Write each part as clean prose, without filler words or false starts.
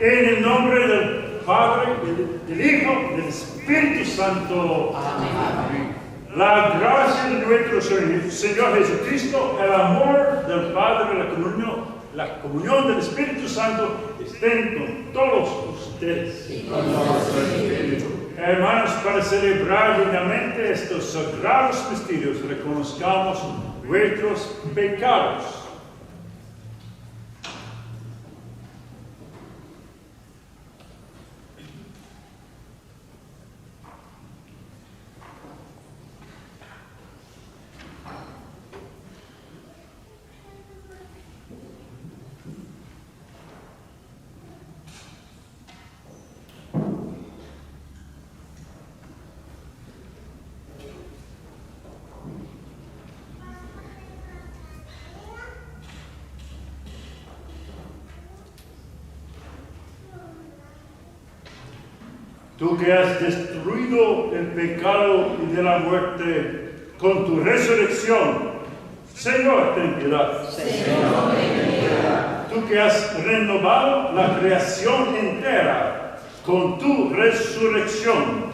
En el nombre del Padre, del Hijo y del Espíritu Santo. Amén. La gracia de nuestro Señor Jesucristo, el amor del Padre, la comunión del Espíritu Santo estén con todos ustedes. Y con nuestro espíritu. Hermanos, para celebrar dignamente estos sagrados misterios, reconozcamos nuestros pecados. Tú que has destruido el pecado y de la muerte con tu resurrección, Señor, ten piedad. Señor, ten piedad. Tú que has renovado la creación entera con tu resurrección,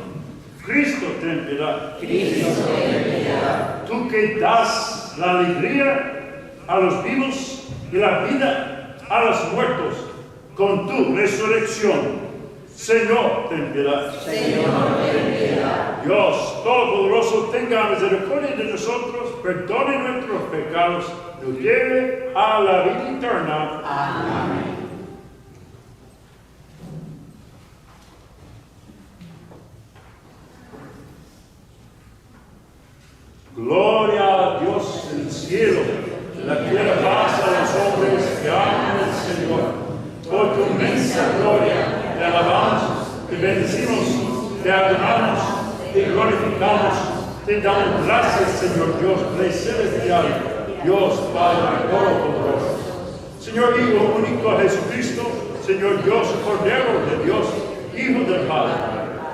Cristo, ten piedad. Cristo, ten piedad. Tú que das la alegría a los vivos y la vida a los muertos con tu resurrección, Señor, ten piedad. Señor, ten piedad. Dios Todopoderoso, tenga misericordia de nosotros, perdone nuestros pecados, nos lleve a la vida eterna. Amén. Gloria a Dios en el cielo, en la tierra paz a los hombres que aman al Señor. Por tu inmensa gloria, te alabamos, te bendecimos, te adoramos, te glorificamos, te damos gracias, Señor Dios, Rey celestial, Dios Padre Todopoderoso. Señor Hijo único Jesucristo, Señor Dios, Cordero de Dios, Hijo del Padre,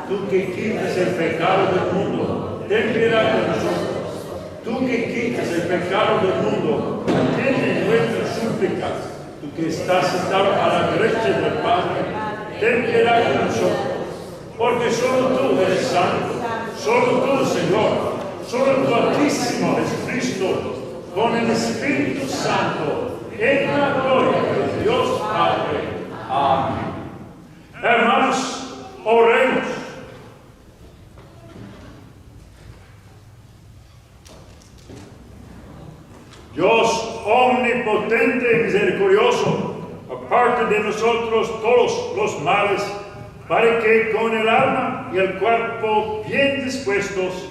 tú que quitas el pecado del mundo, ten piedad de nosotros. Tú que quitas el pecado del mundo, atiende nuestras súplicas. Tú que estás sentado a la derecha del Padre, ten piedad de nosotros. Porque solo tú eres santo, solo tú, Señor, solo tu Altísimo Jesucristo, con el Espíritu Santo, en la gloria de Dios Padre. Amén. Hermanos, oremos. Dios omnipotente y misericordioso, aparte de nosotros todos los males, para que con el alma y el cuerpo bien dispuestos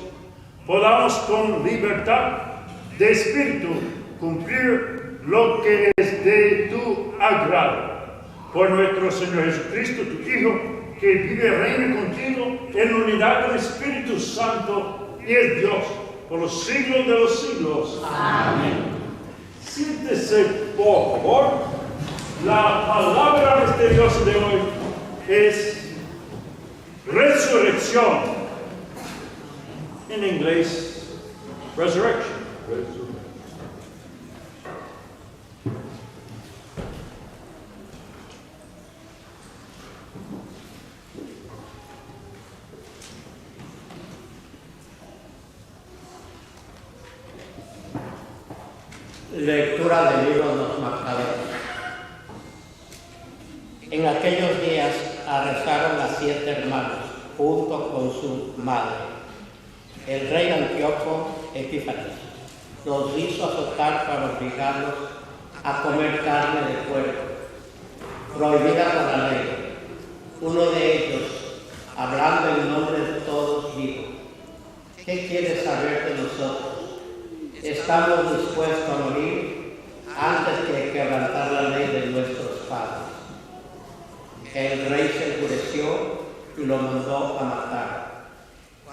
podamos con libertad de espíritu cumplir lo que es de tu agrado. Por nuestro Señor Jesucristo, tu Hijo, que vive y reina contigo en la unidad del Espíritu Santo y es Dios por los siglos de los siglos. Amén. Siéntese, por favor. La palabra misteriosa de hoy es resurrección. En inglés, resurrection. Lectura del libro de los Macabeos. En aquellos días arrestaron a 7 hermanos junto con su madre. El rey Antíoco Epífanes los hizo azotar para obligarlos a comer carne de puerco, prohibida por la ley. Uno de ellos, hablando en nombre de todos, dijo: ¿qué quieres saber de nosotros? Estamos dispuestos a morir antes que quebrantar la ley de nuestros padres. El rey se enfureció y lo mandó a matar.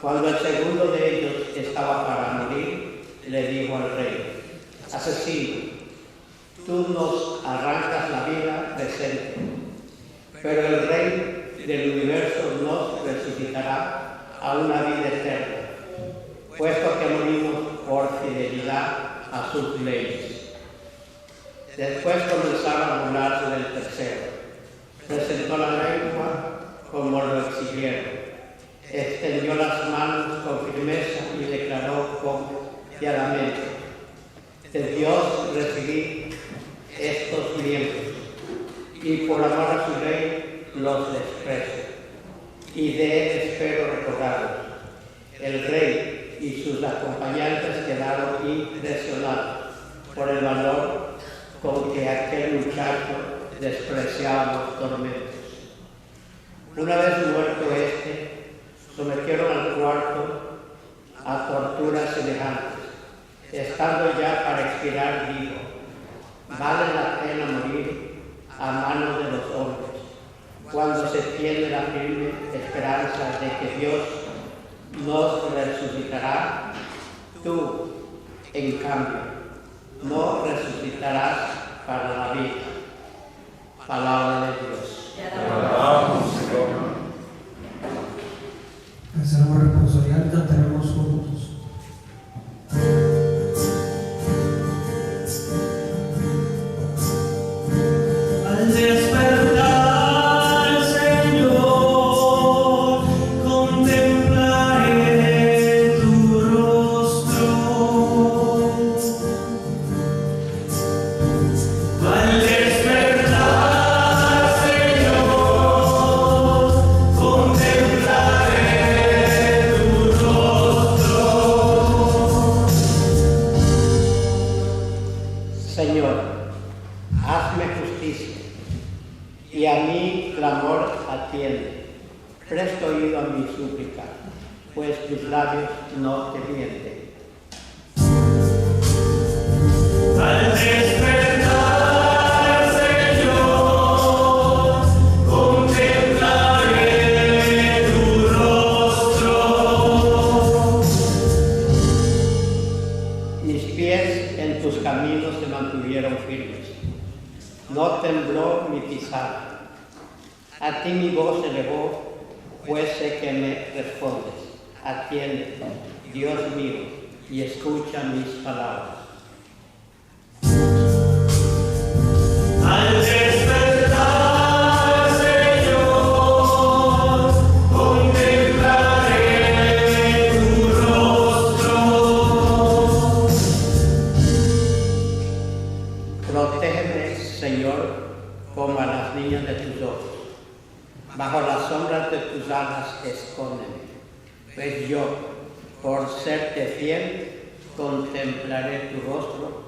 Cuando el segundo de ellos estaba para morir, le dijo al rey: asesino, tú nos arrancas la vida presente, pero el rey del universo nos resucitará a una vida eterna, puesto que morimos por fidelidad a sus leyes. Después comenzaron a burlarse del tercero, presentó la lengua como lo exigieron, extendió las manos con firmeza y declaró confiadamente: de Dios recibí estos miembros, y por amor a su rey los desprecio, y de él espero recordarlos. El rey y sus acompañantes quedaron impresionados por el valor con que aquel muchacho despreciaba los tormentos. Una vez muerto este, sometieron al cuarto a torturas semejantes. Estando ya para expirar, dijo: vale la pena morir a manos de los hombres, cuando se tiene la firme esperanza de que Dios nos resucitará. Tú, en cambio, no resucitarás para la vida. Palabra de Dios. El salmo responsorial cantaremos juntos. Al despertar, Señor, contemplaré tu rostro. Al despertar, Señor, contemplaré tu rostro. Señor, hazme justicia, y a mi clamor atiende. Presta oído a mi súplica, pues tus labios no te mienten. Al despertar, Señor, contemplaré tu rostro. Mis pies en tus caminos se mantuvieron firmes. No tembló mi pisada. A ti mi voz se elevó, pues sé que me respondes. Atiende, Dios mío, y escucha mis palabras. Al despertar, Señor, contemplaré tu rostro. Protégeme, Señor, como a las niñas de tus ojos. Bajo las sombras de tus alas escóndeme, pues yo, por serte fiel, contemplaré tu rostro,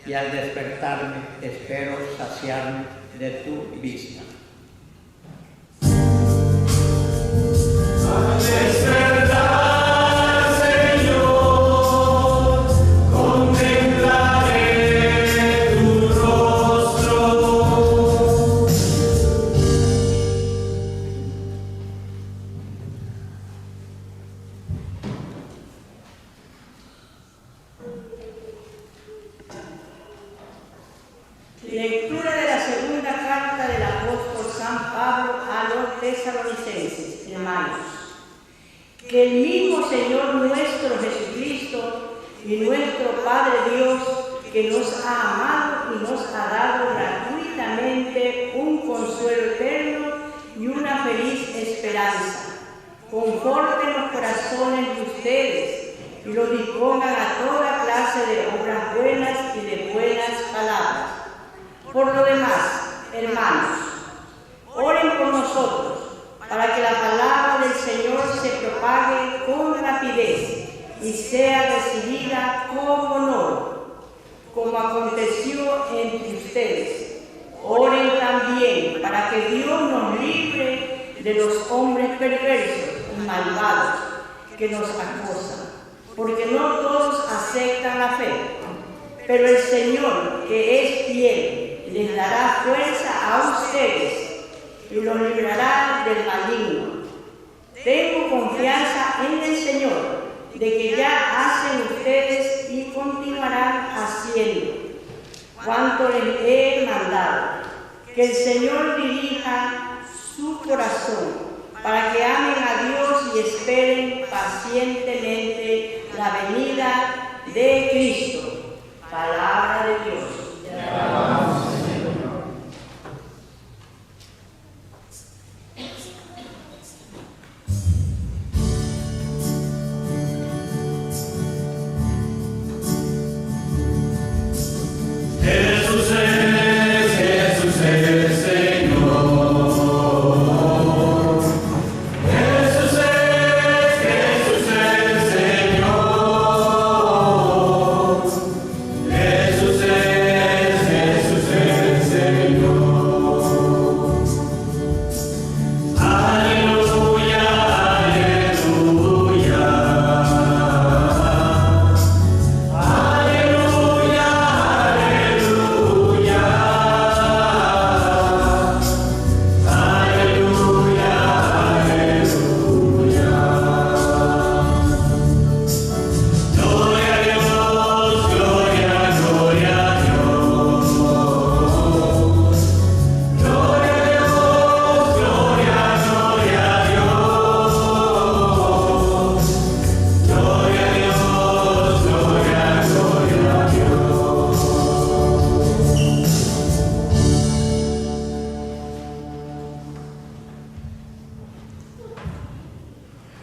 y al despertarme espero saciarme de tu vista. Al despertar, Señor, contemplaré tu rostro. Lectura de la segunda carta del apóstol San Pablo a los tesalonicenses. Hermanos, que el mismo Señor nuestro Jesucristo y nuestro Padre Dios, que nos ha amado y nos ha dado gratuitamente un consuelo eterno y una feliz esperanza, conforte los corazones de ustedes y los dispongan a toda clase de obras buenas y de buenas palabras. Por lo demás, hermanos, oren por nosotros, para que la palabra del Señor se propague con rapidez y sea recibida con honor, como aconteció entre ustedes. Oren también para que Dios nos libre de los hombres perversos y malvados que nos acosan, porque no todos aceptan la fe, pero el Señor, que es fiel, les dará fuerza a ustedes y los librará del maligno. Tengo confianza en el Señor, de que ya hacen ustedes y continuarán haciendo cuanto les he mandado. Que el Señor dirija su corazón para que amen a Dios y esperen pacientemente la venida de Cristo. Palabra de Dios.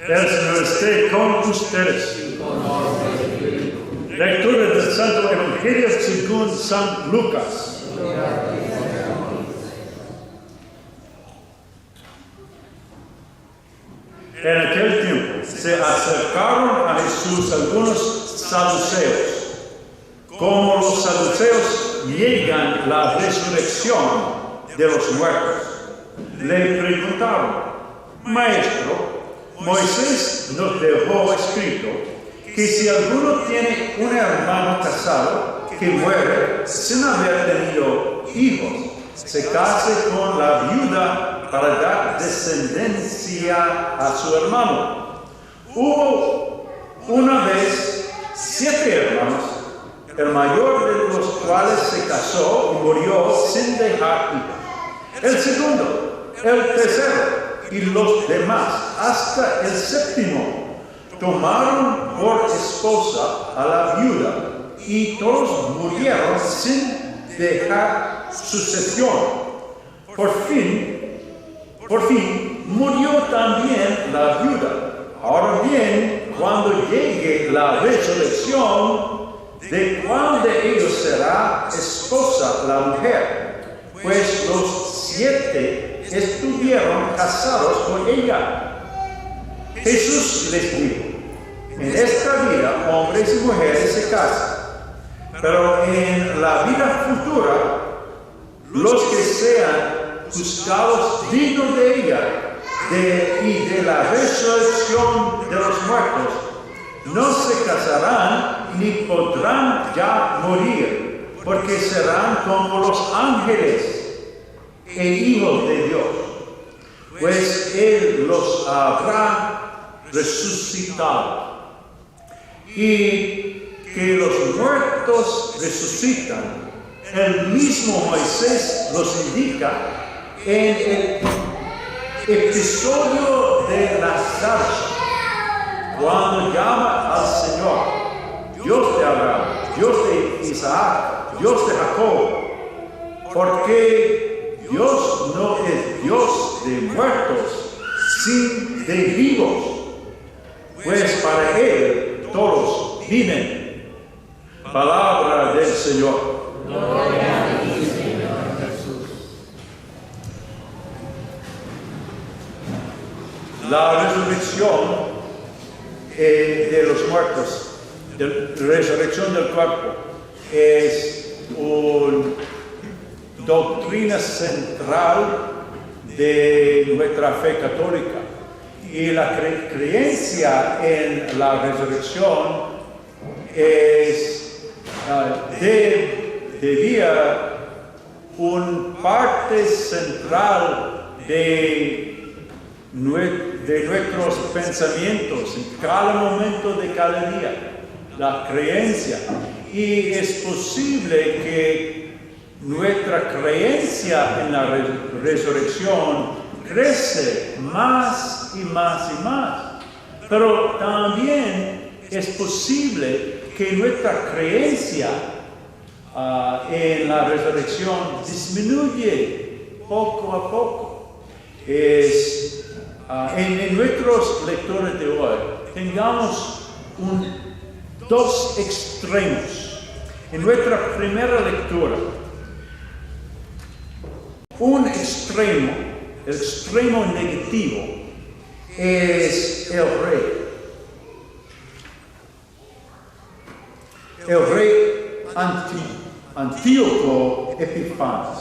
El Señor esté con ustedes. Lectura del Santo Evangelio según San Lucas. En aquel tiempo se acercaron a Jesús algunos saduceos. Como los saduceos niegan la resurrección de los muertos, le preguntaron: Maestro, Moisés nos dejó escrito que si alguno tiene un hermano casado que muere sin haber tenido hijos, se case con la viuda para dar descendencia a su hermano. Hubo una vez 7 hermanos, el mayor de los cuales se casó y murió sin dejar hijos. El segundo, el tercero y los demás, hasta el séptimo, tomaron por esposa a la viuda y todos murieron sin dejar sucesión. Por fin murió también la viuda. Ahora bien, cuando llegue la resurrección, ¿de cuál de ellos será esposa la mujer? Pues los 7 estuvieron casados con ella. Jesús les dijo: en esta vida hombres y mujeres se casan, pero en la vida futura los que sean juzgados dignos de ella y de la resurrección de los muertos no se casarán ni podrán ya morir, porque serán como los ángeles e hijos de Dios, pues Él los habrá resucitado. Y que los muertos resucitan, el mismo Moisés los indica en el episodio de la zarza, cuando llama al Señor: Dios de Abraham, Dios de Isaac, Dios de Jacob, porque Dios no es Dios de muertos, sino de vivos, pues para Él todos viven. Palabra del Señor. Gloria a ti, Señor Jesús. La resurrección de los muertos, la resurrección del cuerpo, es una doctrina central de nuestra fe católica. Y la creencia en la resurrección debía una parte central de nuestros pensamientos en cada momento de cada día, la creencia. Y es posible que nuestra creencia en la resurrección crece más y más y más. Pero también es posible que nuestra creencia en la resurrección disminuye poco a poco. En nuestros lectores de hoy tengamos dos extremos. En nuestra primera lectura, un extremo, el extremo negativo, es el rey. El rey Antíoco Epifanes.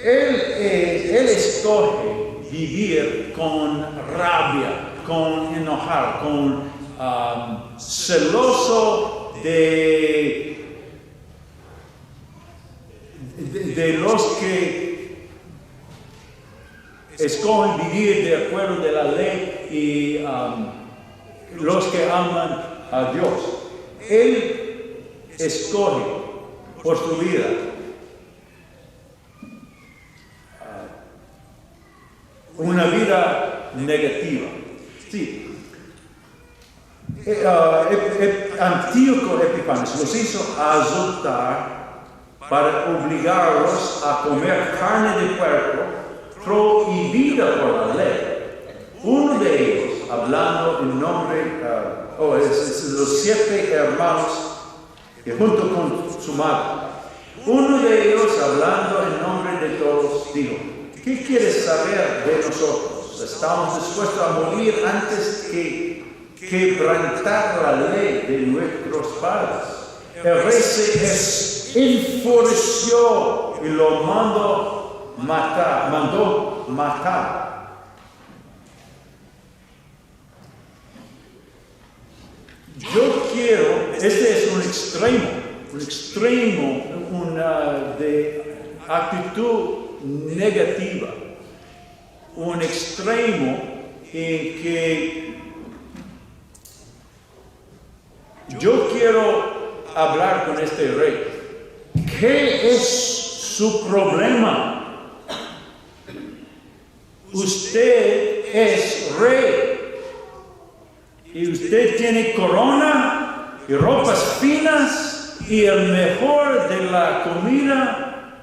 Él escoge vivir con rabia, con enojar, con celoso de los que escogen vivir de acuerdo de la ley y los que aman a Dios. Él escoge por su vida una vida negativa. Sí. Antíoco Epifanes los hizo azotar para obligarlos a comer carne de puerco prohibida por la ley. Uno de ellos, hablando en nombre, los 7 hermanos, y junto con su madre. Uno de ellos, hablando en nombre de todos, dijo: ¿qué quieres saber de nosotros? Estamos dispuestos a morir antes que quebrantar la ley de nuestros padres. El rey se enfureció y lo mandó matar. Yo quiero, este es un extremo, una de actitud negativa, un extremo en que yo quiero hablar con este rey. ¿Qué es su problema? Usted es rey y usted tiene corona y ropas finas y el mejor de la comida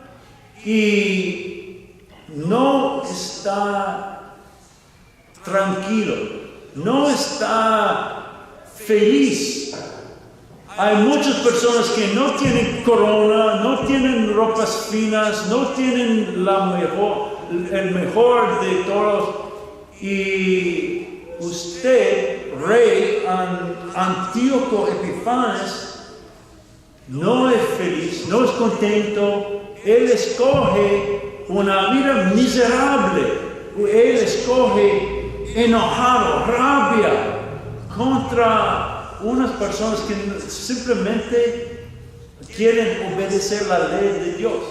y no está tranquilo, no está feliz. Hay muchas personas que no tienen corona, no tienen ropas finas, no tienen el mejor de todos. Y usted, rey Antíoco Epifanes, no es feliz, no es contento. Él escoge una vida miserable. Él escoge enojado, rabia contra unas personas que simplemente quieren obedecer la ley de Dios.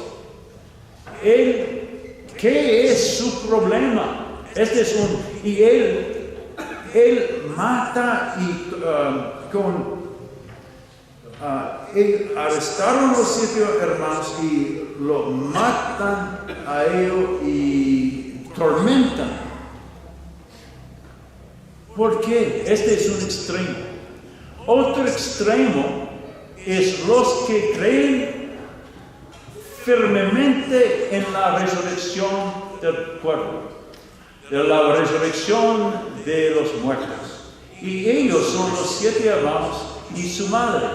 ¿Qué es su problema? Él mata y arrestaron los 7 hermanos y lo matan a ellos y tormentan. ¿Por qué? Este es un extremo. Otro extremo es los que creen firmemente en la resurrección del cuerpo, de la resurrección de los muertos. Y ellos son los 7 hermanos y su madre.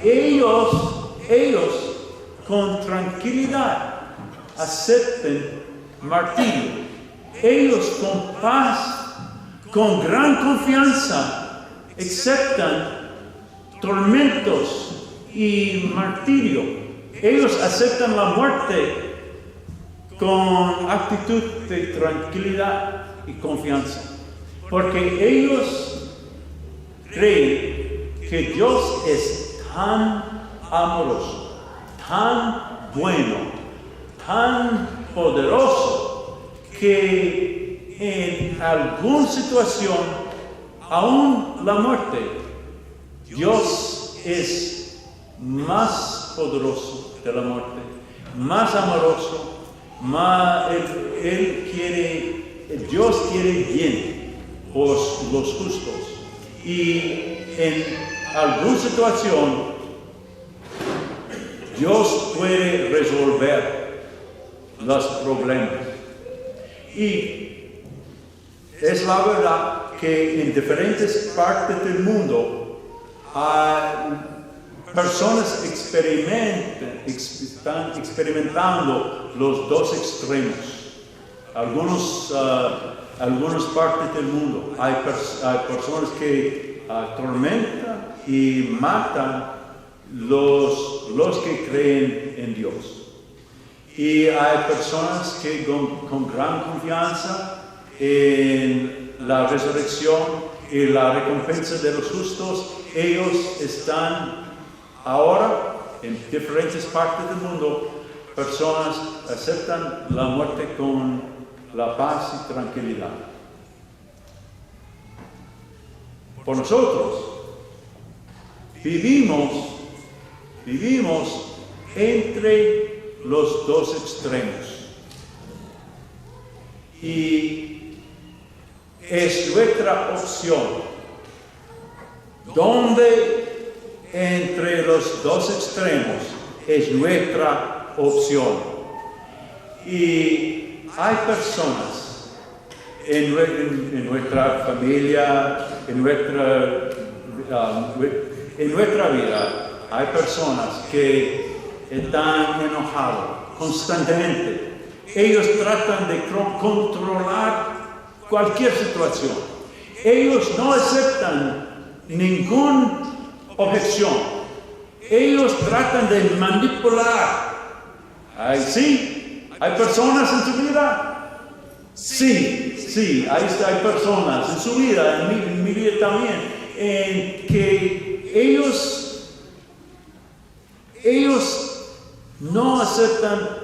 Ellos con tranquilidad aceptan martirio. Ellos con paz, con gran confianza, aceptan tormentos y martirio. Ellos aceptan la muerte con actitud de tranquilidad y confianza, porque ellos creen que Dios es tan amoroso, tan bueno, tan poderoso, que en alguna situación, aún la muerte, Dios es más poderoso de la muerte, más amoroso, Dios quiere bien por los justos. Y en alguna situación, Dios puede resolver los problemas. Y es la verdad que en diferentes partes del mundo hay personas están experimentando los 2 extremos. Algunas partes del mundo hay personas que atormentan y matan los que creen en Dios. Y hay personas que con gran confianza en la resurrección y la recompensa de los justos, ellos están ahora en diferentes partes del mundo. Personas aceptan la muerte con la paz y tranquilidad. Por nosotros vivimos entre los 2 extremos. Y es nuestra opción. ¿Dónde entre los 2 extremos es nuestra opción? Y hay personas en nuestra familia, en nuestra vida, hay personas que están enojados constantemente. Ellos tratan de controlar cualquier situación. Ellos no aceptan ninguna objeción. Ellos tratan de manipular. ¿Sí? ¿Hay personas en tu vida? Sí, hay personas en su vida, en mi vida también, en que ellos no aceptan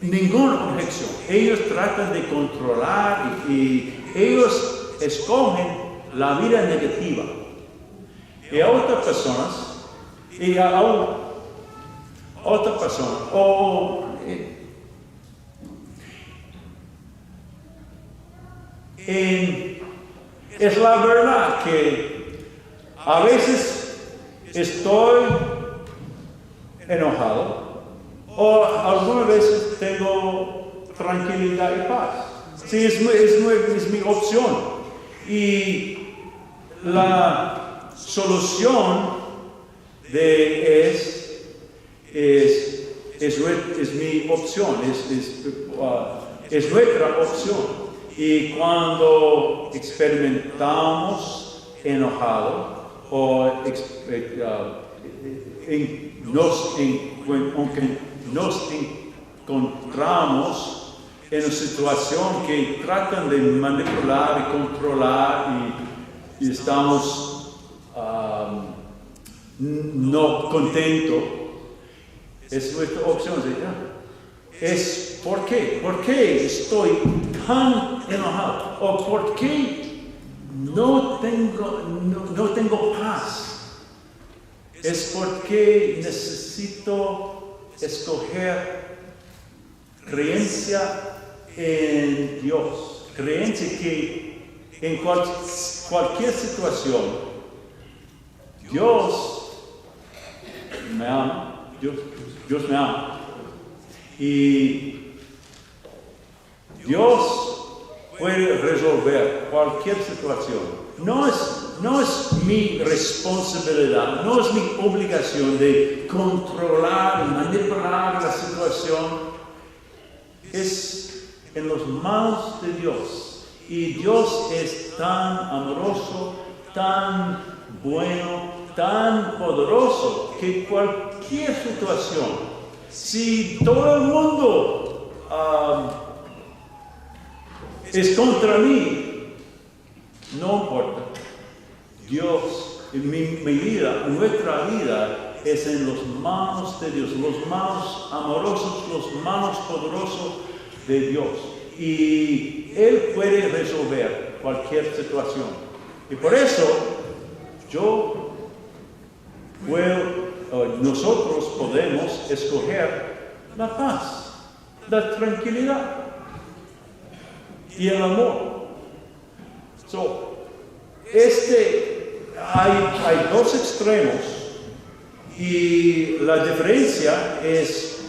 ninguna objeción. Ellos tratan de controlar y ellos escogen la vida negativa. Y a otras personas, es la verdad que a veces estoy enojado o algunas veces tengo tranquilidad y paz. Sí, es mi opción. Y la solución es mi opción, es nuestra opción. Y cuando experimentamos enojado o aunque nos encontramos en una situación que tratan de manipular y controlar y estamos no contentos, es nuestra opción. Es ¿por qué? ¿Por qué estoy tan enojado? ¿O por qué no tengo paz? Es porque necesito escoger creencia en Dios. Creencia que en cualquier situación Dios me ama. Dios me ama. Y Dios puede resolver cualquier situación. No es mi responsabilidad, no es mi obligación de controlar y manipular la situación. Es en las manos de Dios. Y Dios es tan amoroso, tan bueno, tan poderoso que cualquier situación, si todo el mundo es contra mí, no importa. Dios, en mi vida, nuestra vida, es en las manos de Dios, los manos amorosos, los manos poderosos de Dios. Y Él puede resolver cualquier situación. Y por eso, nosotros podemos escoger la paz, la tranquilidad y el amor. Hay dos extremos y la diferencia es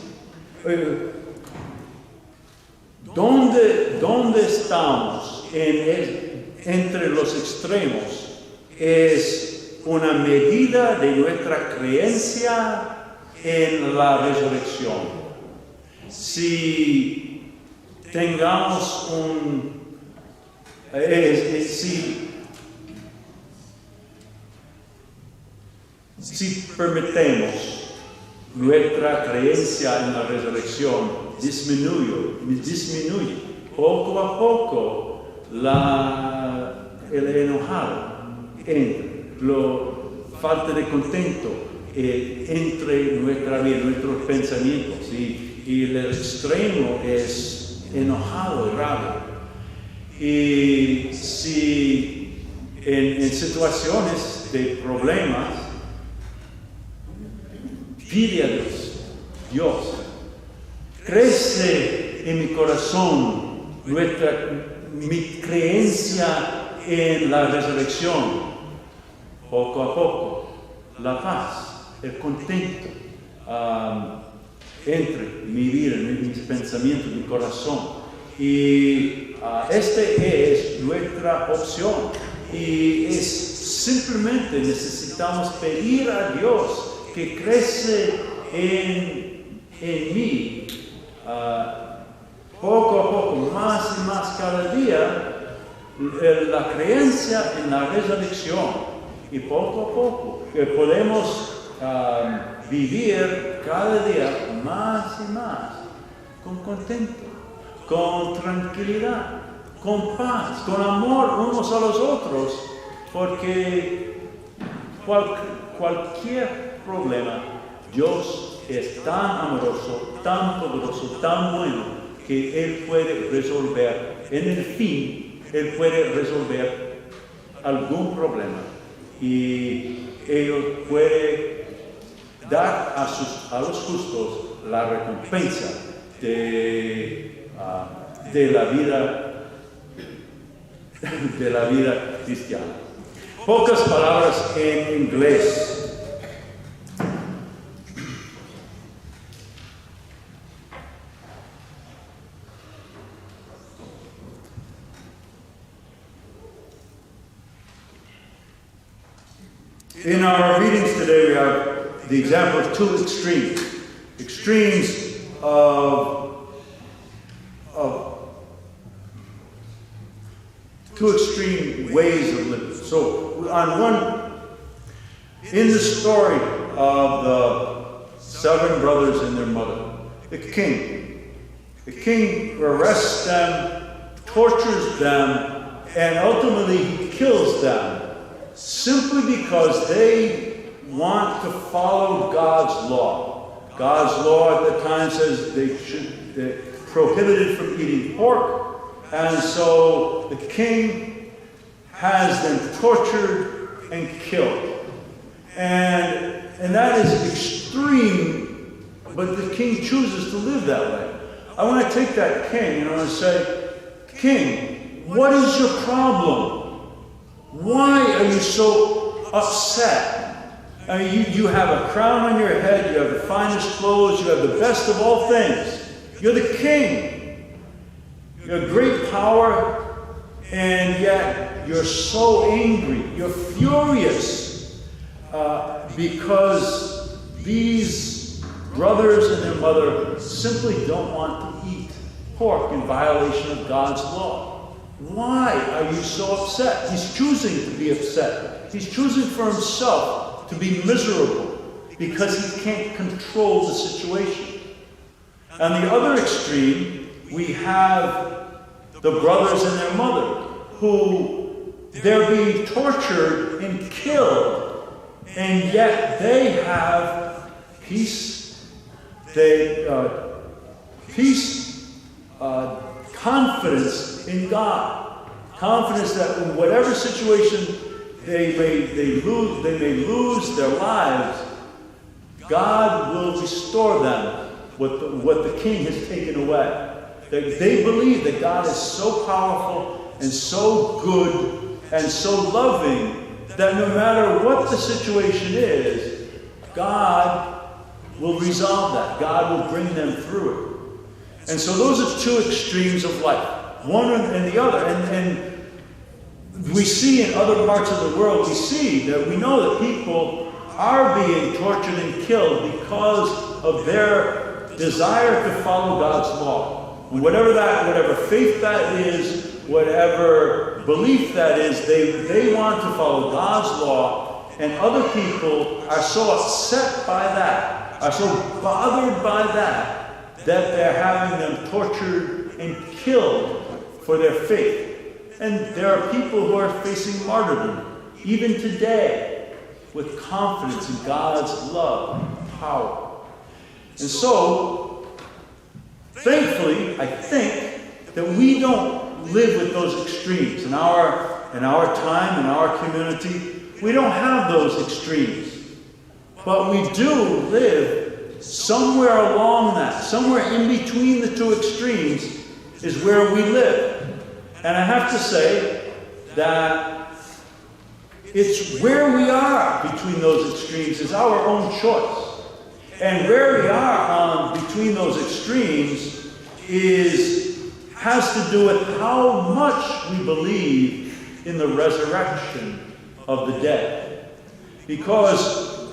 dónde estamos entre los extremos. Es una medida de nuestra creencia en la resurrección. Si tengamos si permitimos nuestra creencia en la resurrección disminuye poco a poco el enojado entra. Falta de contento entre nuestra vida, nuestros pensamientos, y el extremo es enojado y rabia. Y si en situaciones de problemas pide a Dios, crece en mi corazón mi creencia en la resurrección. Poco a poco, la paz, el contento entre mi vida, mis pensamientos, mi corazón. Y este es nuestra opción. Y es simplemente necesitamos pedir a Dios que crece en mí poco a poco, más y más cada día, la creencia en la resurrección. Y poco a poco podemos vivir cada día más y más con contento, con tranquilidad, con paz, con amor unos a los otros, porque cualquier problema, Dios es tan amoroso, tan poderoso, tan bueno, que Él puede resolver, en el fin, Él puede resolver algún problema y Él puede dar a los justos la recompensa de la vida cristiana. Pocas palabras en inglés. In our readings today, we have the example of two extremes of two extreme ways of living. So, in the story of the 7 brothers and their mother, the king arrests them, tortures them, and ultimately he kills them simply because they want to follow God's law. God's law at the time says they're prohibited from eating pork, and so the king has them tortured and killed. And that is extreme, but the king chooses to live that way. I want to take that king and say, King, what is your problem? Why are you so upset? I mean, you have a crown on your head, you have the finest clothes, you have the best of all things. You're the king. You have great power, and yet you're so angry. You're furious because these brothers and their mother simply don't want to eat pork in violation of God's law. Why are you so upset? He's choosing to be upset. He's choosing for himself to be miserable because he can't control the situation. On the other extreme, we have the brothers and their mother, who they're being tortured and killed, and yet they have peace. Confidence in God. Confidence that in whatever situation they may lose their lives, God will restore them what the king has taken away. They believe that God is so powerful and so good and so loving that no matter what the situation is, God will resolve that. God will bring them through it. And so those are two extremes of life, one and the other. And we see in other parts of the world, we know that people are being tortured and killed because of their desire to follow God's law. And whatever faith that is, whatever belief that is, they want to follow God's law, and other people are so upset by that, are so bothered by that they're having them tortured and killed for their faith. And there are people who are facing martyrdom, even today, with confidence in God's love and power. And so, thankfully, I think that we don't live with those extremes. In our time, in our community, we don't have those extremes. But we do live somewhere along that, somewhere in between the two extremes is where we live. And I have to say that it's where we are between those extremes is our own choice. And where we are between those extremes has to do with how much we believe in the resurrection of the dead. Because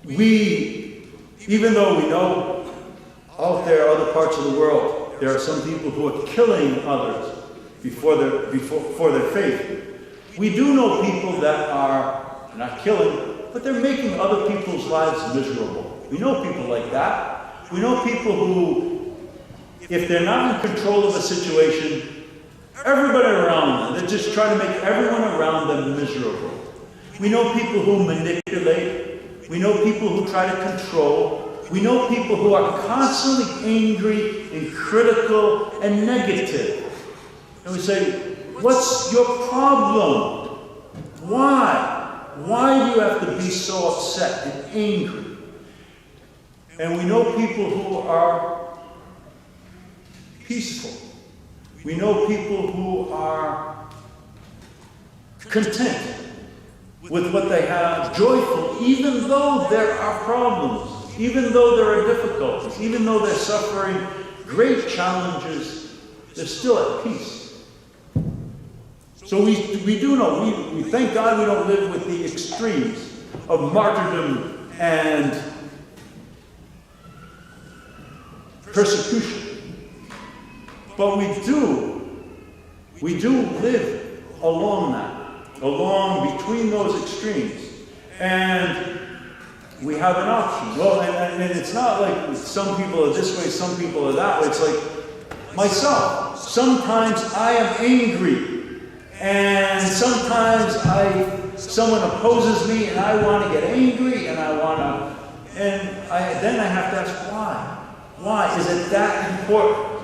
even though we know out there, other parts of the world, there are some people who are killing others for their faith. We do know people that are not killing, but they're making other people's lives miserable. We know people like that. We know people who, if they're not in control of a situation, everybody around them, they're just trying to make everyone around them miserable. We know people who manipulate. We know people who try to control. We know people who are constantly angry and critical and negative. And we say, what's your problem? Why? Why do you have to be so upset and angry? And we know people who are peaceful. We know people who are content with what they have, joyful, even though there are problems, even though there are difficulties, even though they're suffering great challenges, they're still at peace. So we do know, we thank God we don't live with the extremes of martyrdom and persecution. But we do live along between those extremes. And we have an option. Well, and it's not like some people are this way, some people are that way. It's like myself. Sometimes I am angry. And sometimes someone opposes me and I want to get angry and then I have to ask why? Why? Is it that important?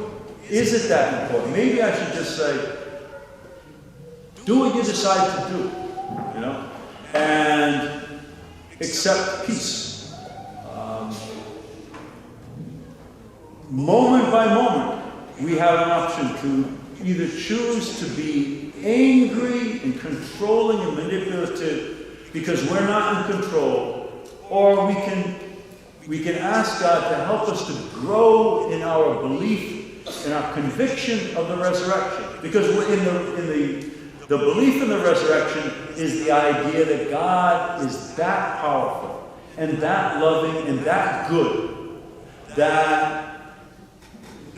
Is it that important? Maybe I should just say, do what you decide to do, and accept peace. Moment by moment, we have an option to either choose to be angry and controlling and manipulative because we're not in control, or we can ask God to help us to grow in our belief, in our conviction of the resurrection. Because the belief in the resurrection is the idea that God is that powerful and that loving and that good that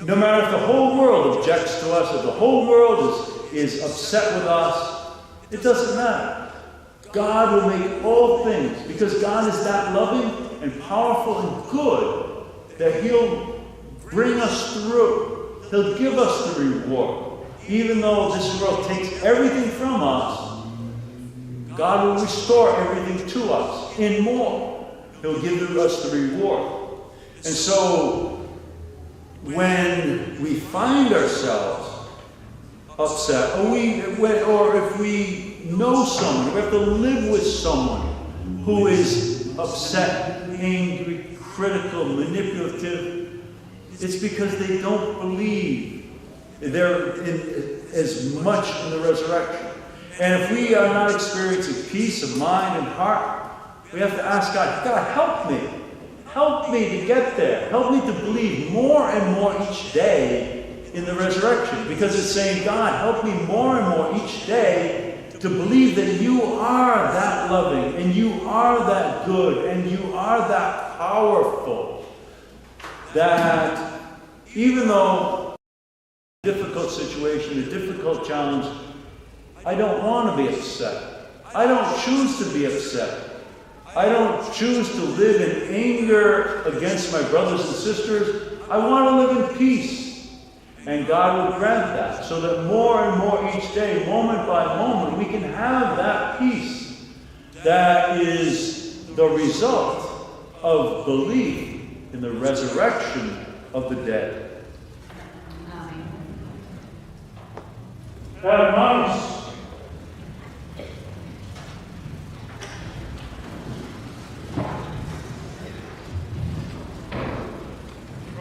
no matter if the whole world objects to us, if the whole world is upset with us, it doesn't matter. God will make all things, because God is that loving and powerful and good, that He'll bring us through. He'll give us the reward. Even though this world takes everything from us, God will restore everything to us in more. He'll give us the reward. And so, when we find ourselves upset, or if we know someone, we have to live with someone who is upset, angry, critical, manipulative, it's because they don't believe as much in the resurrection. And if we are not experiencing peace of mind and heart, we have to ask God, help me. Help me to get there. Help me to believe more and more each day in the resurrection. Because it's saying, God, help me more and more each day to believe that you are that loving, and you are that good, and you are that powerful. That even though a difficult situation, a difficult challenge, I don't want to be upset. I don't choose to be upset. I don't choose to live in anger against my brothers and sisters. I want to live in peace. And God will grant that, so that more and more each day, moment by moment, we can have that peace that is the result of belief in the resurrection of the dead. Hermanos,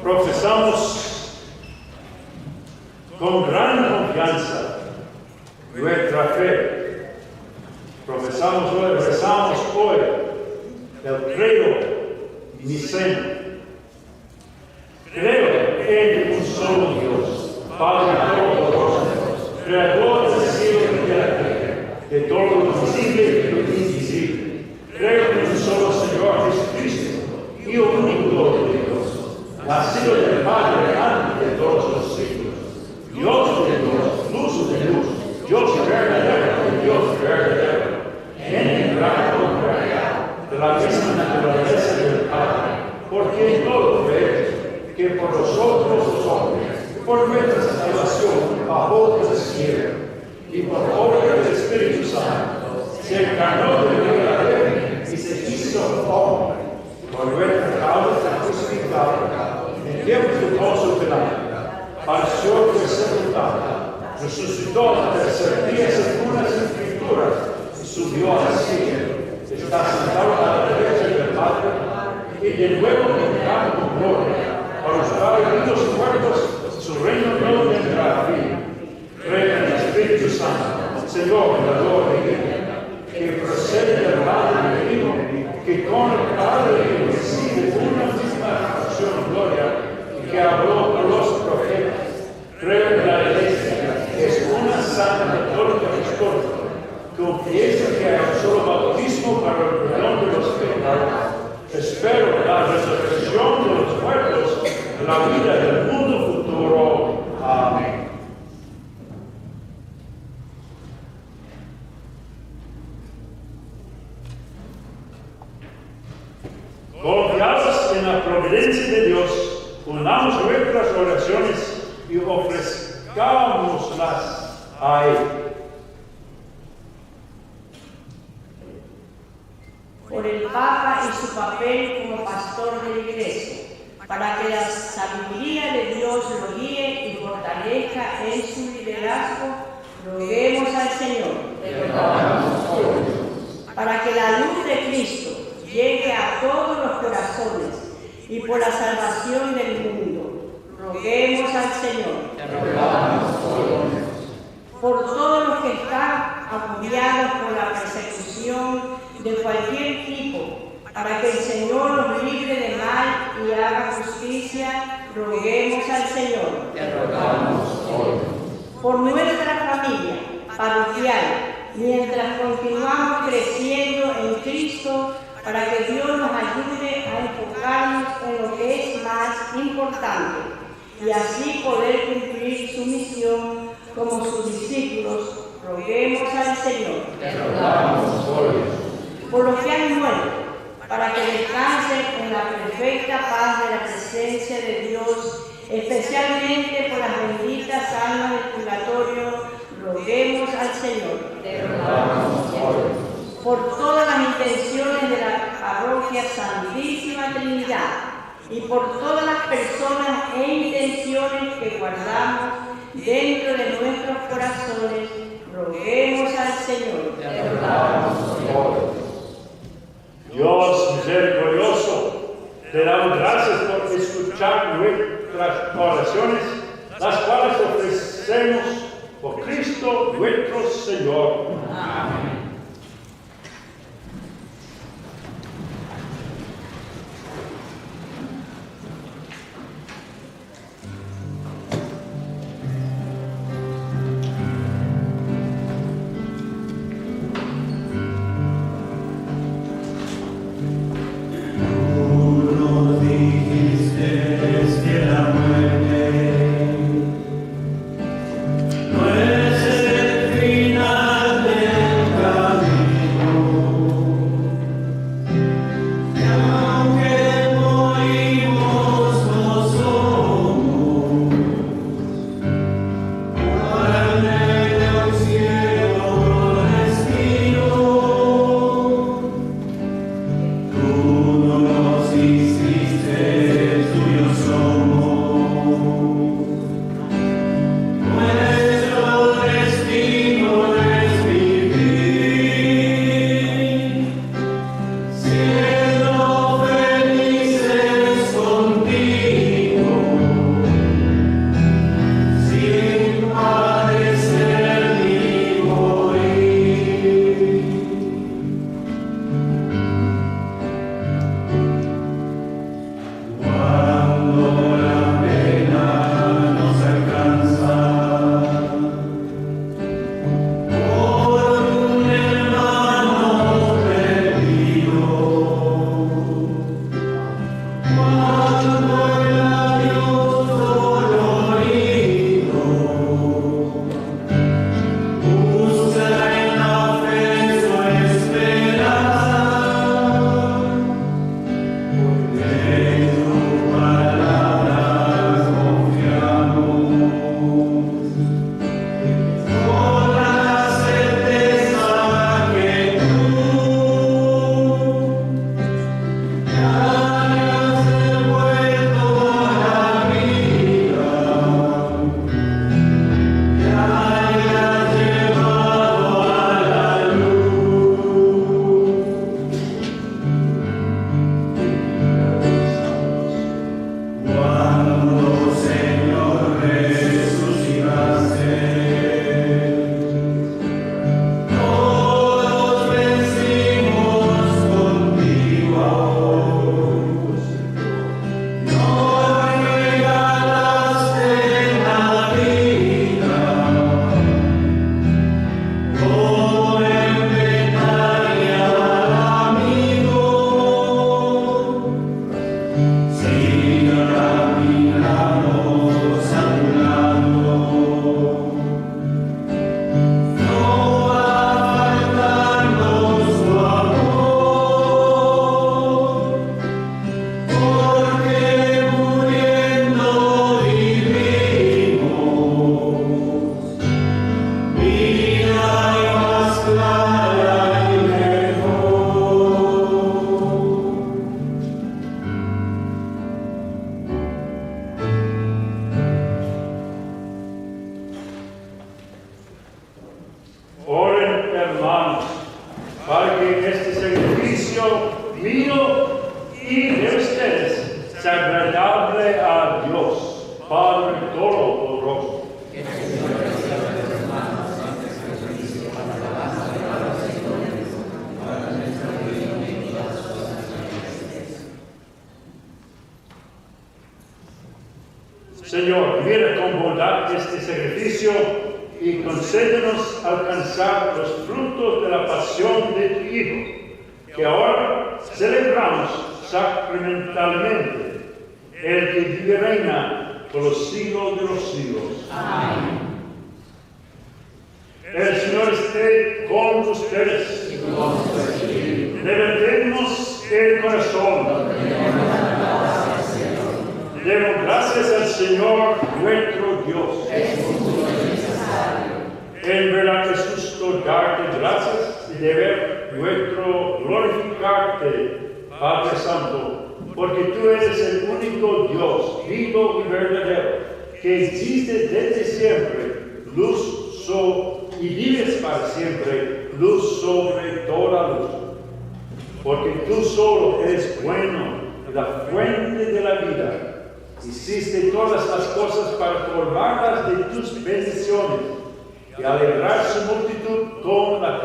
profesamos con gran confianza nuestra fe. Profesamos hoy, rezamos hoy el credo niceno. Creo en Padre Todopoderoso, Creador del cielo y de la tierra, de todo lo visible y lo invisible. Creo en un solo Señor Jesucristo, Hijo único de Dios, nacido del Padre antes de todos los siglos, Dios de Dios, luz de luz, Dios verdadero de Dios verdadero, engendrado de la misma naturaleza del Padre, porque en todo creo que por nosotros los hombres, por nuestra salvación bajó del cielo, y por obra del Espíritu Santo, se encarnó de la débil y se hizo hombre. Por nuestra causa crucificado, en tiempos de gozo delante, padeció fue sepultado, resucitó al tercer día según las Escrituras, y subió al cielo, está sentado a la derecha del Padre, y de nuevo vendrá con gloria, para juzgar a los muertos, su reino no tendrá fin. Creo en el Espíritu Santo, Señor, creador de vida, que procede del Padre divino, que con el Padre recibe una misma acción y gloria, y que habló por los profetas. Creo en la Iglesia, que es una santa católica histórica, confieso que hay un solo bautismo para el perdón de los pecados. Espero la resurrección de los muertos, la vida del mundo futuro. Amén. Confiados en la providencia de Dios, unamos nuestras oraciones y ofrezcámoslas a Él. Por el Papa y su papel como pastor de la Iglesia, para que la sabiduría de Dios lo guíe y fortalezca en su liderazgo, roguemos al Señor. Para que la luz de Cristo llegue a todos los corazones y por la salvación del mundo, roguemos al Señor. Por todos los que están agobiados por la persecución de cualquier tipo, para que el Señor los libre de mal y haga justicia, roguemos al Señor. Por nuestra familia parroquial, mientras continuamos creciendo en Cristo, para que Dios nos ayude a enfocarnos en lo que es más importante y así poder cumplir su misión como sus discípulos, roguemos al Señor. Por los que han muerto, para que descansen en la perfecta paz de la presencia de Dios, especialmente por las benditas almas del purgatorio, roguemos al Señor. Por todas las intenciones de la parroquia Santísima Trinidad y por todas las personas e intenciones que guardamos dentro de nuestros corazones, roguemos al Señor. Dios misericordioso, te damos gracias por escuchar nuestras oraciones, las cuales ofrecemos por Cristo nuestro Señor. Amén. No es el final del camino. Padre Todopoderoso. Señor, mira con bondad este sacrificio y concédenos alcanzar los frutos de la pasión de tu Hijo, que ahora celebramos sacramentalmente, el que vive y reina por los siglos de los siglos. Amén. El Señor esté con ustedes. Levantemos el corazón. Demos gracias al Señor nuestro Dios. En verdad es justo darte gracias y deber nuestro glorificarte, Padre Santo, porque tú eres el único Dios vivo y verdadero, que existe desde siempre, luz y vives para siempre, luz sobre toda luz. Porque tú solo eres bueno, la fuente de la vida. Hiciste todas las cosas para colmarlas de tus bendiciones y alegrar su multitud con la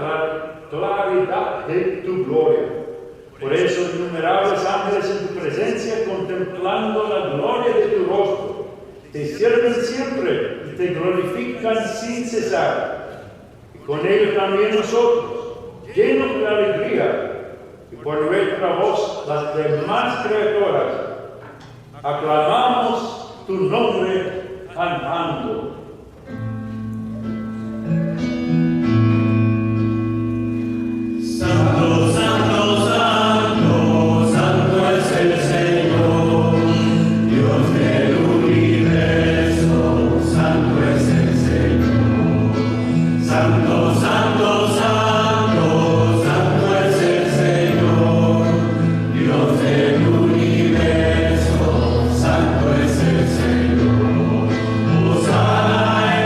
claridad de tu gloria. Por eso innumerables ángeles en tu presencia, contemplando la gloria de tu rostro, te sirven siempre y te glorifican sin cesar. Y con ello también nosotros, llenos de alegría, y por nuestra voz las demás criaturas, aclamamos tu nombre cantando. Santo, santo, santo, santo es el Señor, Dios del universo, santo es el Señor. Santo, santo, santo, santo es el Señor, Dios del universo, santo es el Señor. Hosana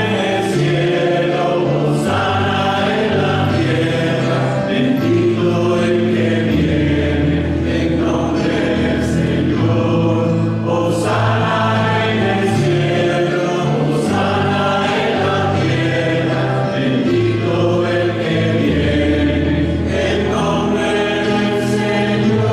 en el cielo, hosana en la tierra, bendito el que viene en nombre del Señor. Hosana en el cielo, hosana en la tierra, bendito el que viene en nombre del Señor.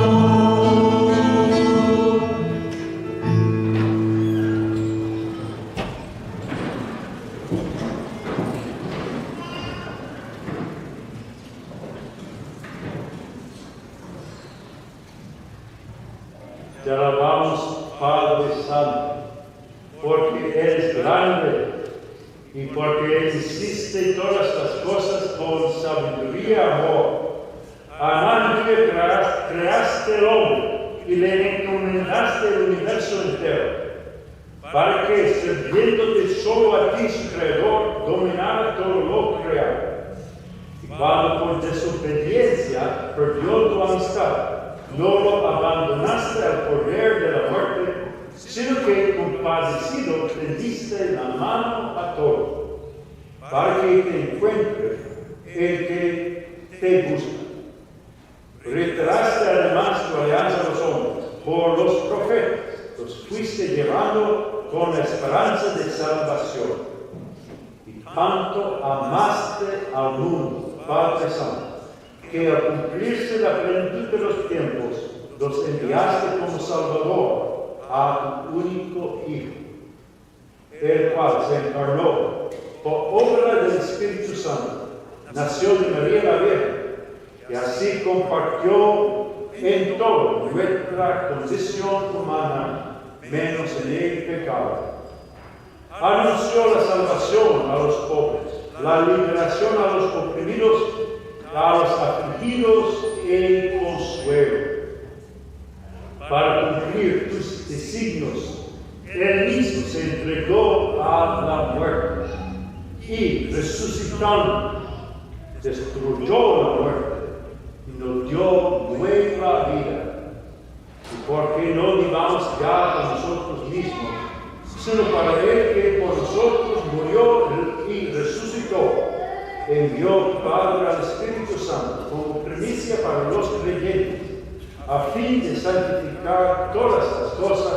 Te alabamos, Padre Santo, porque eres grande y porque hiciste todas las cosas con sabiduría y amor. Amando que creaste el hombre y le encomendaste el universo entero, para que, sirviéndote solo a ti, su creador, dominara todo lo creado. Y cuando por desobediencia perdió tu amistad, no lo abandonaste al poder de la muerte, sino que compadecido tendiste la mano a todos, para que te encuentre el que te busca. Reiteraste además tu alianza a los hombres por los profetas, los fuiste llevando con la esperanza de salvación. Y tanto amaste al mundo, Padre Santo, que al cumplirse la plenitud de los tiempos, los enviaste como Salvador a tu único Hijo, el cual se encarnó por obra del Espíritu Santo, nació de María la Virgen, y así compartió en todo nuestra condición humana, menos en el pecado. Anunció la salvación a los pobres, la liberación a los oprimidos, a los afligidos el consuelo. Para cumplir tus designios, él mismo se entregó a la muerte y resucitando, destruyó la muerte y nos dio nueva vida. Y porque no vivamos ya por nosotros mismos, sino para él que por nosotros murió y resucitó, envió Padre al Espíritu Santo como primicia para los creyentes, a fin de santificar todas las cosas,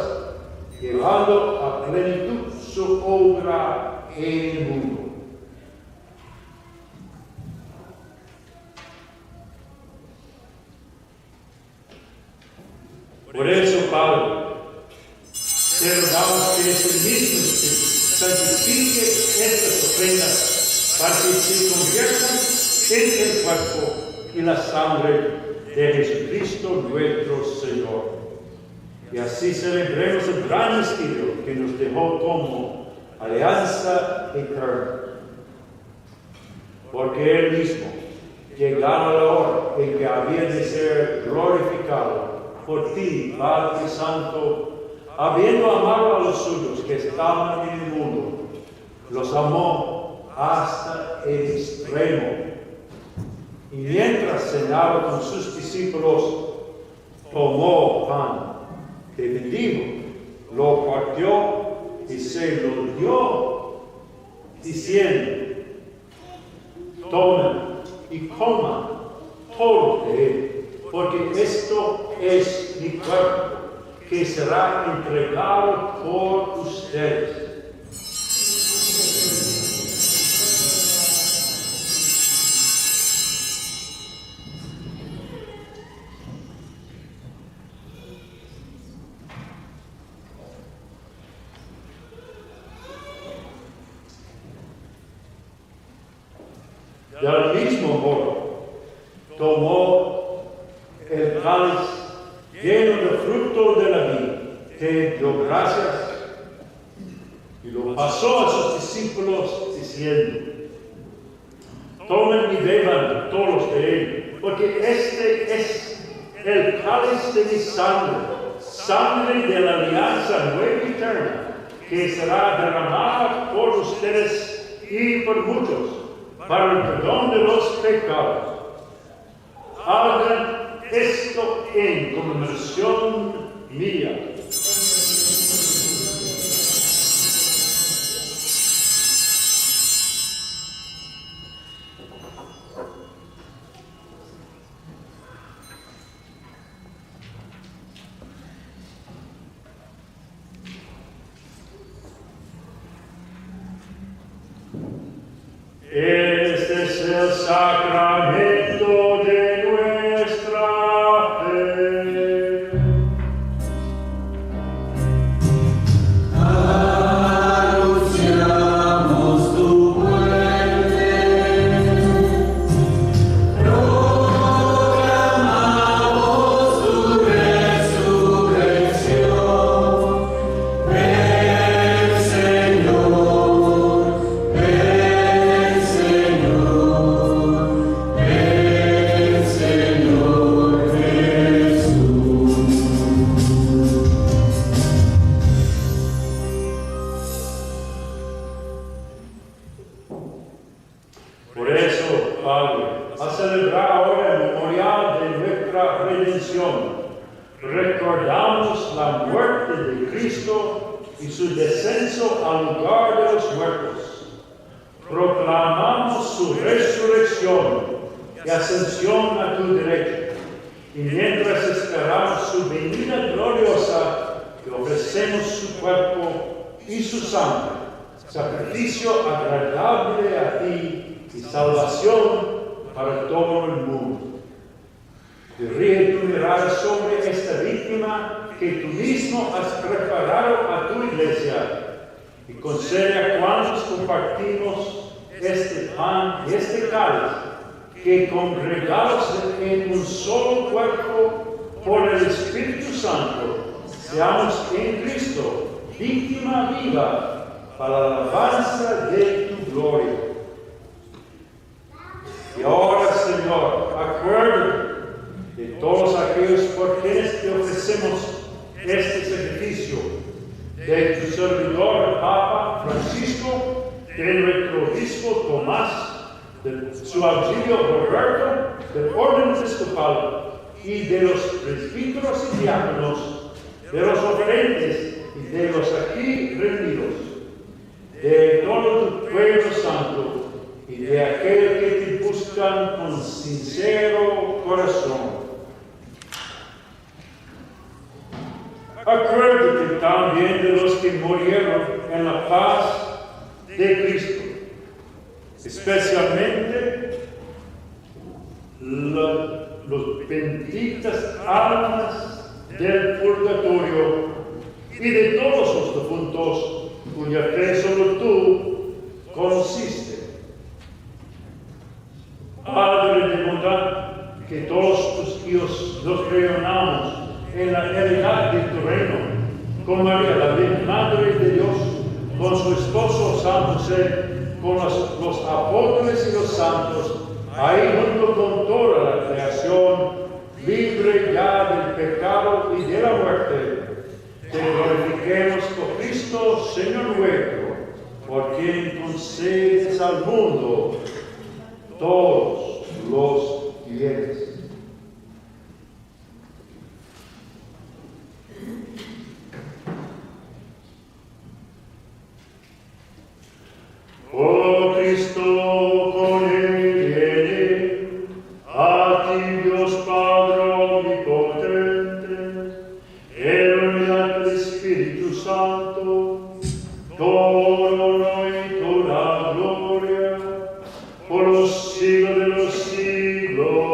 llevando a plenitud su obra en el mundo. Por eso, Padre, te rogamos que este mismo Espíritu santifique estas ofrendas para que se conviertan en el cuerpo y la sangre de Jesucristo nuestro Señor. Y así celebremos el gran misterio que nos dejó como alianza eterna. Porque Él mismo, llegada la hora en que había de ser glorificado por ti, Padre Santo, habiendo amado a los suyos que estaban en el mundo, los amó hasta el extremo. Y mientras cenaba con sus discípulos, tomó pan, que bendijo, lo partió y se lo dio, diciendo: tomen y coman todo de él, porque esto es mi cuerpo, que será entregado por ustedes. Del mismo modo, tomó el cáliz lleno de fruto de la vid, que dio gracias y lo pasó a sus discípulos diciendo: tomen y beban todos de él, porque este es el cáliz de mi sangre, sangre de la alianza nueva y eterna, que será derramada por ustedes y por muchos, para el perdón de los pecados. Hagan esto en conmemoración mía. Este es el sacramento de nuestra fe. Anunciamos tu muerte, proclamamos tu resurrección. Ven, Señor, ven, Señor, ven, Señor Jesús. Por eso, Padre, a celebrar ahora el memorial de nuestra redención, recordamos la muerte de Cristo y su descenso al lugar de los muertos. Proclamamos su resurrección y ascensión a tu derecha. Y mientras esperamos su venida gloriosa, te ofrecemos su cuerpo y su sangre, sacrificio agradable a ti y salvación para todo el mundo. Dirige tu mirada sobre esta víctima que tú mismo has preparado a tu iglesia y concede a cuantos compartimos este pan y este cáliz, que congregados en un solo cuerpo por el Espíritu Santo, seamos en Cristo víctima viva para la alabanza de tu gloria. Y ahora, Señor, acuérdate de todos aquellos por quienes te ofrecemos este sacrificio, de tu servidor Papa Francisco, de nuestro obispo Tomás, de su auxilio Roberto, del orden episcopal y de los presbíteros y diáconos, de los oferentes y de los aquí reunidos, de todo tu pueblo santo y de aquellos que te buscan con sincero corazón. Acuérdate también de los que murieron en la paz de Cristo, especialmente los benditas almas del purgatorio y de todos los difuntos cuya fe solo tú conociste. Padre de bondad, que todos tus hijos los reunamos en la heredad de tu reino, con María, la Virgen Madre de Dios, con su esposo San José, con los apóstoles y los santos, ahí junto con toda la creación, libre ya del pecado y de la muerte, te glorifiquemos por Cristo, Señor nuestro, por quien concedes al mundo todos los bienes. Oh Cristo, con él viene, a ti Dios Padre omnipotente, en unidad del Espíritu Santo, todo honor y toda gloria, por los siglos de los siglos.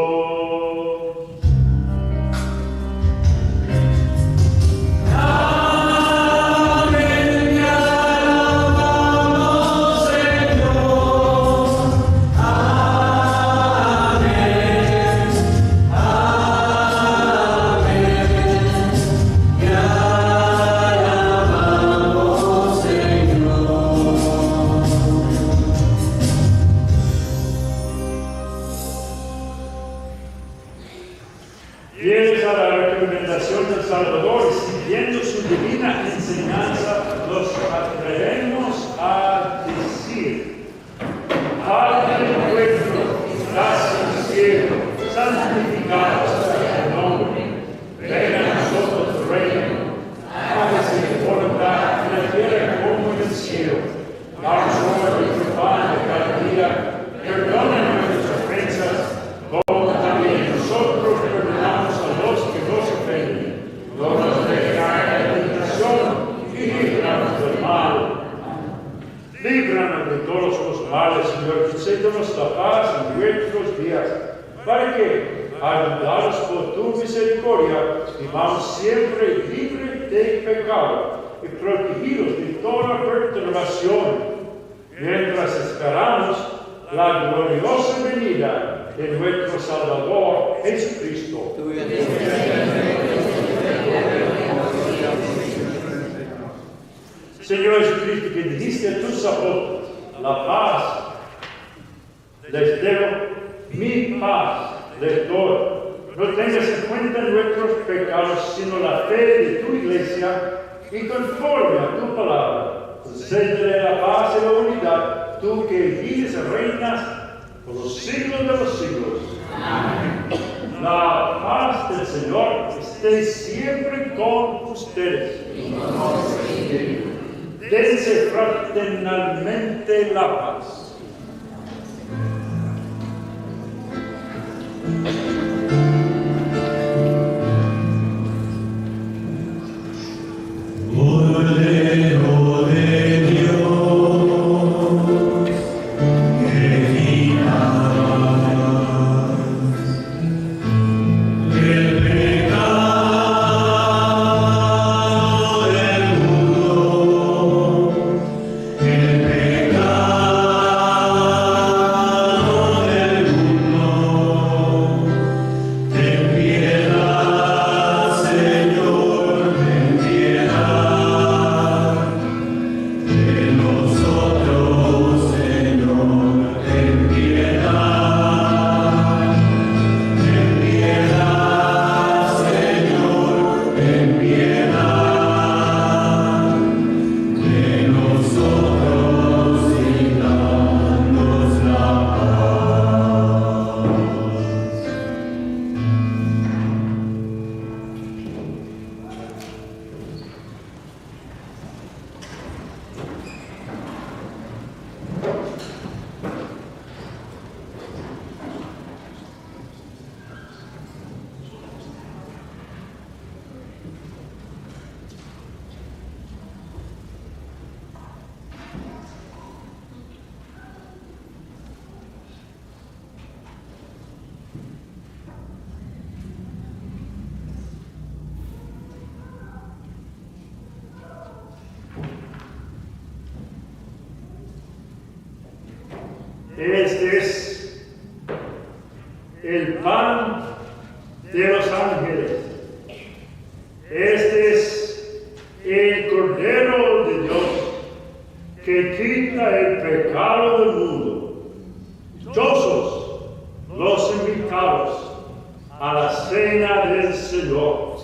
Fieles a la recomendación del Salvador, siguiendo su divina enseñanza, los atrevemos a decir: Padre nuestro, que estás en el cielo, santificado sea tu nombre. Venga a nosotros tu reino. Hágase tu voluntad en la tierra como en el cielo. Danos hoy nuestro pan de cada día. Perdona nuestras ofensas, como también nosotros perdonamos a los que nos ofenden. No nos dejes caer en la tentación y líbranos del mal. Líbranos de todos los males, Señor. Concédenos la paz en nuestros días, para que, ayudados por tu misericordia, vivamos siempre libres de pecado y protegidos de toda perturbación, mientras esperamos la gloriosa venida de nuestro Salvador Jesucristo. Señor Jesucristo, que dijiste a tus apóstoles: la paz les dejo, mi paz les doy. No tengas en cuenta nuestros pecados, sino la fe de tu iglesia, y conforme a tu palabra, concédele la paz y la unidad, tú que vives y reinas por los siglos de los siglos. Amén. La paz del Señor esté siempre con ustedes. Dense fraternalmente la paz. Cordero de Dios, que quitas el pecado del mundo, el pecado del mundo. Este es el pan de los ángeles. Este es el Cordero de Dios que quita el pecado del mundo. Dichosos los invitados a la cena del Señor.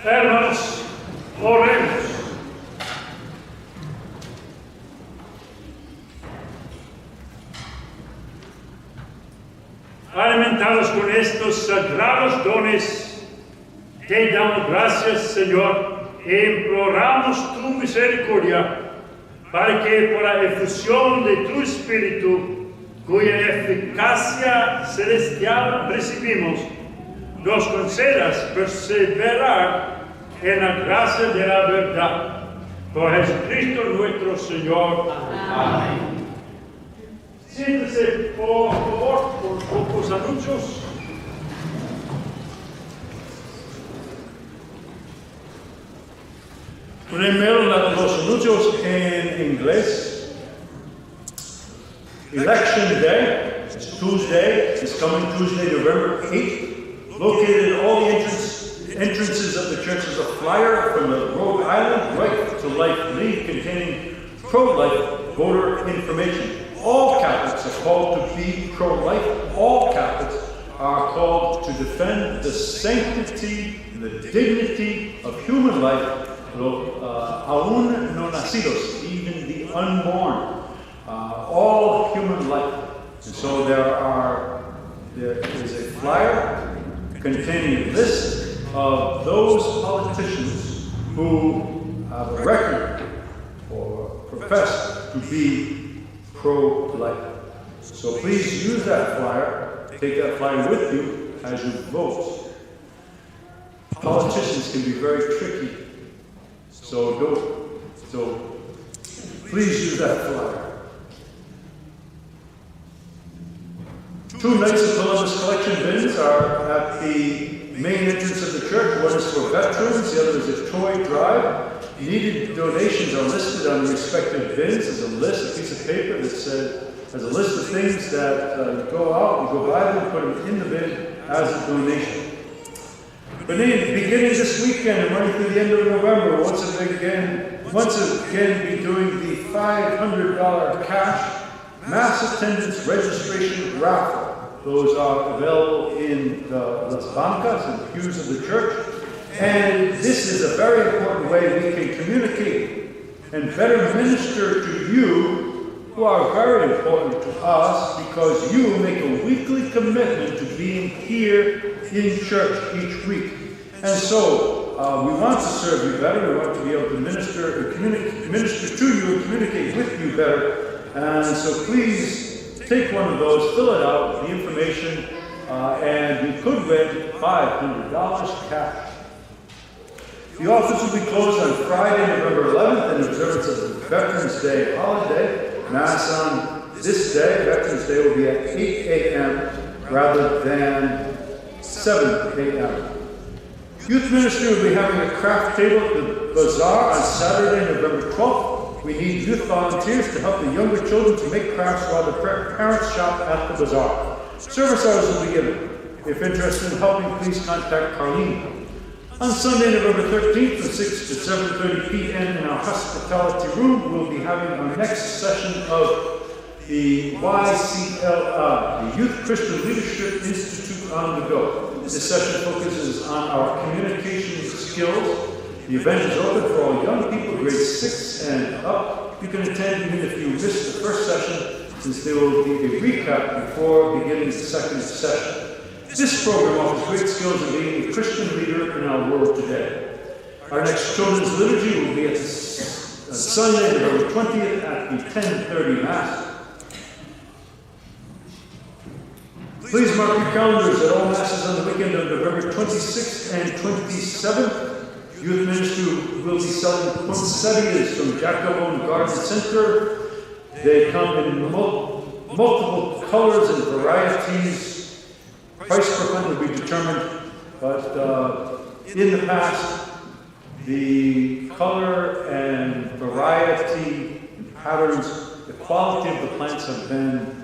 Hermanos, oremos. Alimentados con estos sagrados dones, te damos gracias, Señor, e imploramos tu misericordia, para que por la efusión de tu Espíritu, cuya eficacia celestial recibimos, nos concedas perseverar en la gracia de la verdad. Por Jesucristo nuestro Señor. Amén. Siéntese, por favor, por pocos anuncios. Primero, los anuncios en inglés. Election Day is Tuesday, it's coming Tuesday, November 8th. Located at all the entrances of the church is a flyer from the Rhode Island Right to Life League containing pro-life voter information. All Catholics are called to be pro-life. All Catholics are called to defend the sanctity, the dignity of human life, aún no nacidos, even the unborn, all human life. And so there is a flyer containing a list of those politicians who have a record or profess to be pro-life. So please use that flyer, take that flyer with you as you vote. Politicians can be very tricky, so please use that flyer. 2 nights of Columbus collection bins are at the main entrance of the church. One is for veterans, the other is a toy drive. Needed donations are listed on the respective bins. There's a list, a piece of paper that has a list of things that you go out, you go buy them, put them in the bin as a donation. Beginning this weekend and running through the end of November, once again be doing the $500 cash mass attendance registration raffle. Those are available in the Las Bancas and the pews of the church. And this is a very important way we can communicate and better minister to you, who are very important to us, because you make a weekly commitment to being here in church each week. And so we want to serve you better. We want to be able to minister to you and communicate with you better. And so please take one of those, fill it out, the information, and you could win $500 cash. The office will be closed on Friday, November 11th, in observance of the Veterans Day holiday. Mass on this day, Veterans Day, will be at 8 a.m. rather than 7 a.m. Youth Ministry will be having a craft table at the bazaar on Saturday, November 12th. We need youth volunteers to help the younger children to make crafts while the parents shop at the bazaar. Service hours will be given. If interested in helping, please contact Carlene. On Sunday, November 13th from 6 to 7:30 p.m. in our hospitality room, we'll be having our next session of the YCLI, the Youth Christian Leadership Institute on the Go. This session focuses on our communication skills. The event is open for all young people, grades 6 and up. You can attend even if you missed the first session, since there will be a recap before beginning the second session. This program offers great skills in being a Christian leader in our world today. Our next children's liturgy will be at Sunday, November 20th at the 10:30 Mass. Please mark your calendars at all Masses on the weekend of November 26th and 27th. Youth Ministry will be selling poinsettias from Jacobone Garden Center. They come in multiple colors and varieties. Price per plant will be determined, but in the past, the color and variety and patterns, the quality of the plants have been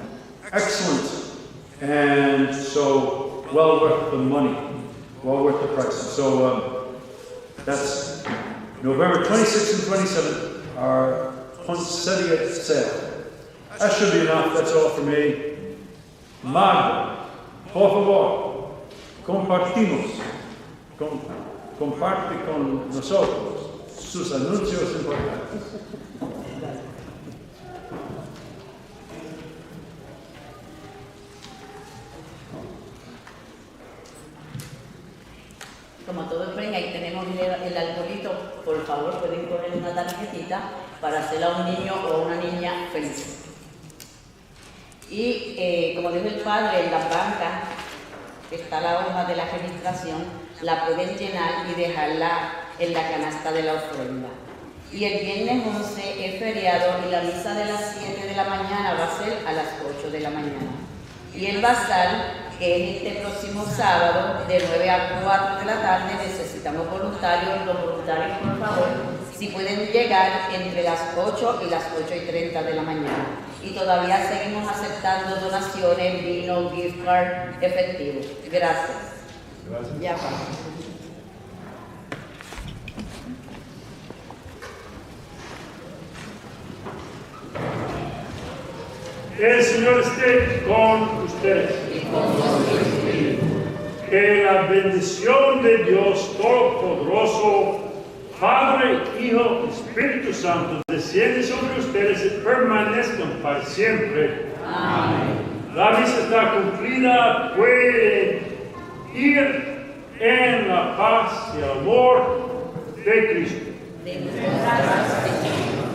excellent, and so well worth the money, well worth the price. So that's November 26th and 27th, our poinsettia sale. That should be enough. That's all for me. Magda, por favor, compartimos. comparte con nosotros sus anuncios importantes. Como todos ven, ahí tenemos el alcoholito. Por favor, pueden poner una tarjetita para hacer a un niño o una niña feliz. Y como dijo el padre, en la banca está la hoja de la registración, la pueden llenar y dejarla en la canasta de la ofrenda. Y el viernes 11 es feriado y la misa de las 7 de la mañana va a ser a las 8 de la mañana. Y el bazar, que es este próximo sábado, de 9 a 4 de la tarde, necesitamos voluntarios. Los voluntarios, por favor, si pueden llegar entre las 8 y las 8:30 de la mañana. Y todavía seguimos aceptando donaciones, vino, gift card, efectivo. Gracias. Gracias. Ya va. El Señor esté con ustedes. Que la bendición de Dios Todopoderoso, Padre, Hijo y Espíritu Santo, desciende sobre ustedes y permanezcan para siempre. Amén. La misa está cumplida. Pueden ir en la paz y el amor de Cristo. Gracias.